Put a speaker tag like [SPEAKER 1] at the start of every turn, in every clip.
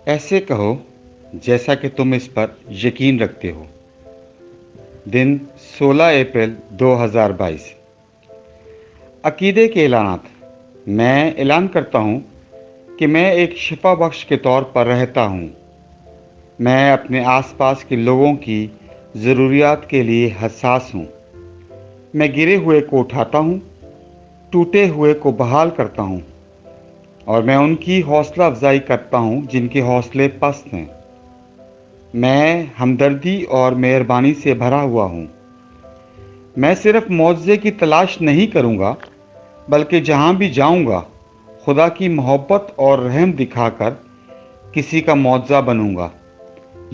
[SPEAKER 1] ऐसे कहो जैसा कि तुम इस पर यकीन रखते हो। दिन 16 अप्रैल 2022। अकीदे के ऐलानात। मैं ऐलान करता हूँ कि मैं एक शिफा बख्श के तौर पर रहता हूँ। मैं अपने आसपास के लोगों की ज़रूरियात के लिए हसास हूँ। मैं गिरे हुए को उठाता हूँ, टूटे हुए को बहाल करता हूँ और मैं उनकी हौसला अफजाई करता हूँ जिनके हौसले पस्त हैं। मैं हमदर्दी और मेहरबानी से भरा हुआ हूँ। मैं सिर्फ मुआवजे की तलाश नहीं करूँगा, बल्कि जहाँ भी जाऊँगा खुदा की मोहब्बत और रहम दिखाकर किसी का मुआवजा बनूँगा।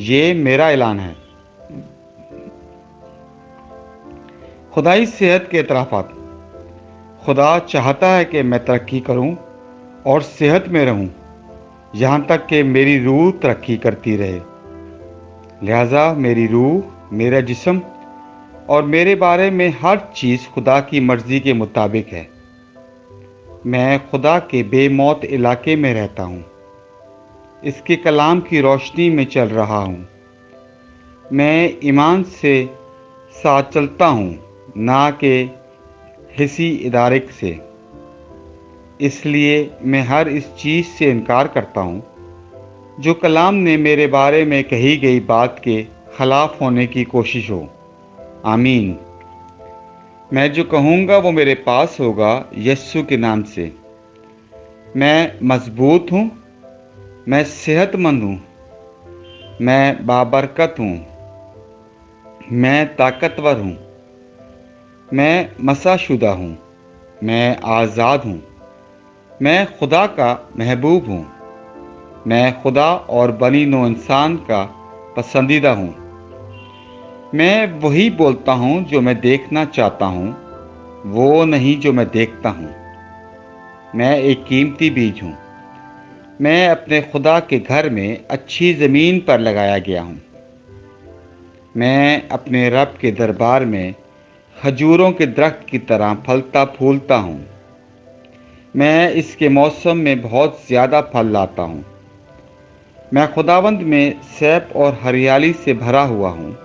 [SPEAKER 1] ये मेरा ऐलान है। खुदाई सेहत के इतराफ़ात। खुदा चाहता है कि मैं तरक्की करूं और सेहत में रहूं, यहाँ तक कि मेरी रूह तरक्की करती रहे। लिहाजा मेरी रूह, मेरा जिस्म और मेरे बारे में हर चीज़ खुदा की मर्ज़ी के मुताबिक है। मैं खुदा के बेमौत इलाके में रहता हूँ, इसके कलाम की रोशनी में चल रहा हूँ। मैं ईमान से साथ चलता हूँ, ना कि हिस्सी इदारिक से। इसलिए मैं हर इस चीज़ से इनकार करता हूँ जो कलाम ने मेरे बारे में कही गई बात के खिलाफ होने की कोशिश हो। आमीन। मैं जो कहूँगा वो मेरे पास होगा यस्सु के नाम से। मैं मजबूत हूँ, मैं सेहतमंद हूँ, मैं बाबरकत हूँ, मैं ताकतवर हूँ, मैं मसाशुदा हूँ, मैं आज़ाद हूँ, मैं खुदा का महबूब हूँ, मैं खुदा और बनी नो इंसान का पसंदीदा हूँ। मैं वही बोलता हूँ जो मैं देखना चाहता हूँ, वो नहीं जो मैं देखता हूँ। मैं एक कीमती बीज हूँ। मैं अपने खुदा के घर में अच्छी ज़मीन पर लगाया गया हूँ। मैं अपने रब के दरबार में खजूरों के दरख्त की तरह फलता फूलता हूँ। मैं इसके मौसम में बहुत ज़्यादा फल लाता हूँ। मैं खुदावंद में सैफ और हरियाली से भरा हुआ हूँ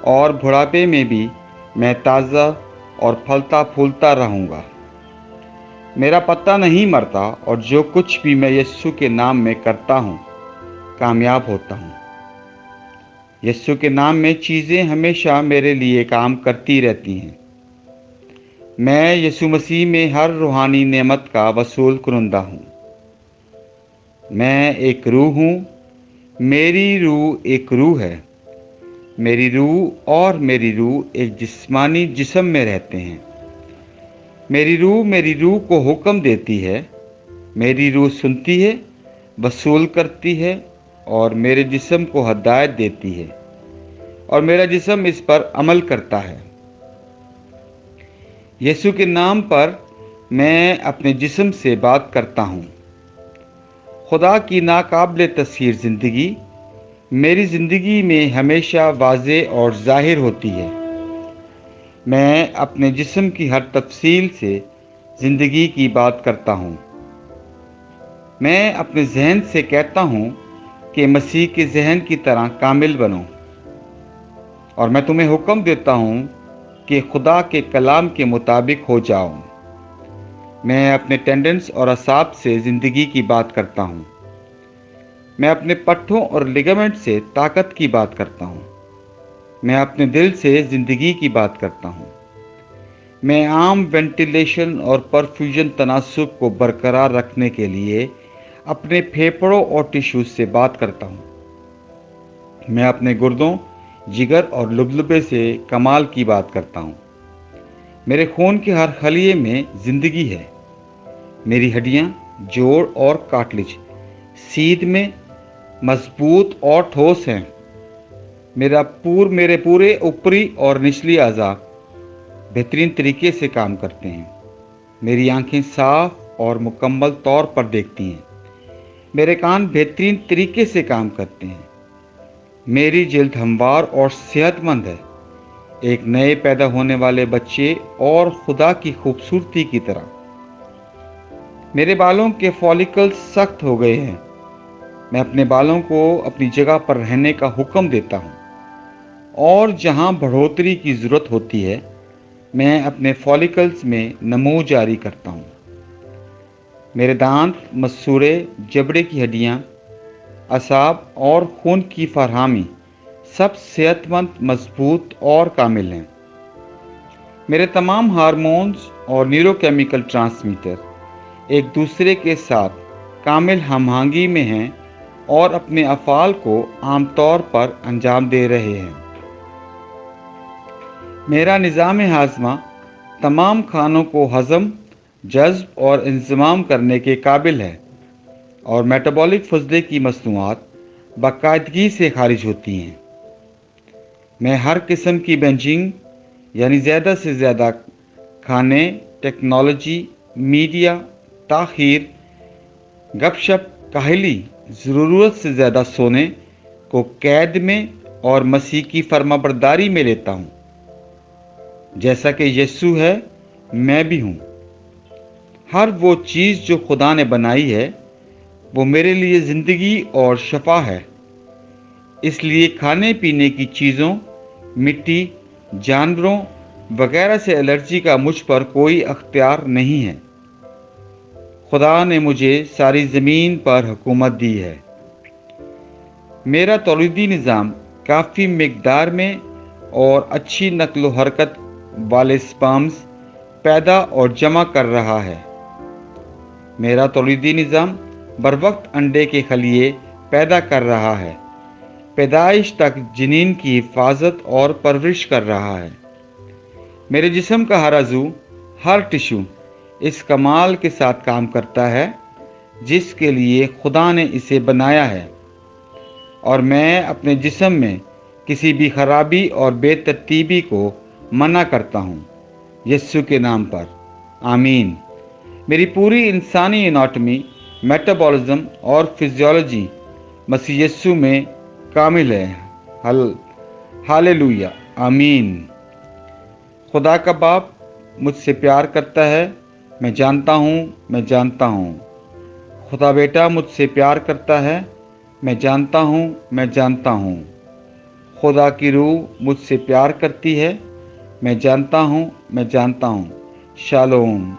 [SPEAKER 1] और बुढ़ापे में भी मैं ताज़ा और फलता फूलता रहूँगा। मेरा पत्ता नहीं मरता और जो कुछ भी मैं यस्सु के नाम में करता हूँ कामयाब होता हूँ। यस्सु के नाम में चीज़ें हमेशा मेरे लिए काम करती रहती हैं। मैं यीशु मसीह में हर रूहानी नेमत का वसूल कुरंदा हूँ। मैं एक रूह हूँ, मेरी रूह एक रूह है। मेरी रूह और मेरी रूह एक जिस्मानी जिस्म में रहते हैं। मेरी रूह को हुक्म देती है। मेरी रूह सुनती है, वसूल करती है और मेरे जिस्म को हदायत देती है और मेरा जिस्म इस पर अमल करता है। यीशु के नाम पर मैं अपने जिस्म से बात करता हूँ। खुदा की नाकाबिले तस्खीर ज़िंदगी मेरी ज़िंदगी में हमेशा वाज़े और ज़ाहिर होती है। मैं अपने जिस्म की हर तफसील से ज़िंदगी की बात करता हूँ। मैं अपने जहन से कहता हूँ कि मसीह के जहन की तरह कामिल बनो और मैं तुम्हें हुक्म देता हूँ कि खुदा के कलाम के मुताबिक हो जाओ। मैं अपने टेंडेंस और असाब से ज़िंदगी की बात करता हूँ। मैं अपने पट्ठों और लिगामेंट से ताकत की बात करता हूँ। मैं अपने दिल से ज़िंदगी की बात करता हूँ। मैं आम वेंटिलेशन और परफ्यूजन तनासुब को बरकरार रखने के लिए अपने फेफड़ों और टिश्यूज से बात करता हूँ। मैं अपने गुर्दों, जिगर और लुबलुबे से कमाल की बात करता हूँ। मेरे खून के हर खलिए में ज़िंदगी है। मेरी हड्डियाँ, जोड़ और कार्टिलेज सीध में मजबूत और ठोस हैं। मेरे पूरे ऊपरी और निचली अज़ा बेहतरीन तरीके से काम करते हैं। मेरी आंखें साफ और मुकम्मल तौर पर देखती हैं। मेरे कान बेहतरीन तरीके से काम करते हैं। मेरी जिल्द हमवार और सेहतमंद है, एक नए पैदा होने वाले बच्चे और खुदा की खूबसूरती की तरह। मेरे बालों के फॉलिकल्स सख्त हो गए हैं। मैं अपने बालों को अपनी जगह पर रहने का हुक्म देता हूँ, और जहाँ बढ़ोतरी की ज़रूरत होती है मैं अपने फॉलिकल्स में नमो जारी करता हूँ। मेरे दांत, मसूड़े, जबड़े की हड्डियाँ, असाब और खून की फरहमी सब सेहतमंद, मजबूत और कामिल हैं। मेरे तमाम हार्मोन्स और न्यूरोकेमिकल ट्रांसमीटर एक दूसरे के साथ कामिल हमआहंगी में हैं और अपने अफ़ाल को आमतौर पर अंजाम दे रहे हैं। मेरा निज़ाम हाज़मा तमाम खानों को हज़म, जज़्ब और इंज़माम करने के काबिल है, और मेटाबॉलिक फजले की मसनूआत बाकायदगी से खारिज होती हैं। मैं हर किस्म की बेंजिंग यानी ज़्यादा से ज़्यादा खाने, टेक्नोलॉजी, मीडिया, ताख़ीर, गपशप, काहली, ज़रूरत से ज़्यादा सोने को कैद में और मसीह की फरमाबरदारी में लेता हूँ। जैसा कि यीशु है, मैं भी हूँ। हर वो चीज़ जो खुदा ने बनाई है वो मेरे लिए ज़िंदगी और शफा है। इसलिए खाने पीने की चीज़ों, मिट्टी, जानवरों वगैरह से एलर्जी का मुझ पर कोई अख्तियार नहीं है। खुदा ने मुझे सारी ज़मीन पर हुकूमत दी है। मेरा तौलीदी निज़ाम काफ़ी मिकदार में और अच्छी नक्ल हरकत वाले स्पर्म्स पैदा और जमा कर रहा है। मेरा तौलीदी निज़ाम बरवक्त अंडे के खलिए पैदा कर रहा है, पैदाइश तक जनीन की हिफाजत और परवरिश कर रहा है। मेरे जिस्म का हर अज़ू, हर टिश्यू इस कमाल के साथ काम करता है जिसके लिए खुदा ने इसे बनाया है, और मैं अपने जिस्म में किसी भी खराबी और बेतरतीबी को मना करता हूँ, यीशु के नाम पर, आमीन। मेरी पूरी इंसानी एनाटॉमी, मेटाबॉलिज्म और फिजियोलॉजी मसीह यीशु में कामिल है। हालेलुया, आमीन। खुदा का बाप मुझसे प्यार करता है, मैं जानता हूँ। खुदा बेटा मुझसे प्यार करता है, मैं जानता हूँ। खुदा की रूह मुझसे प्यार करती है, मैं जानता हूँ। शालोम।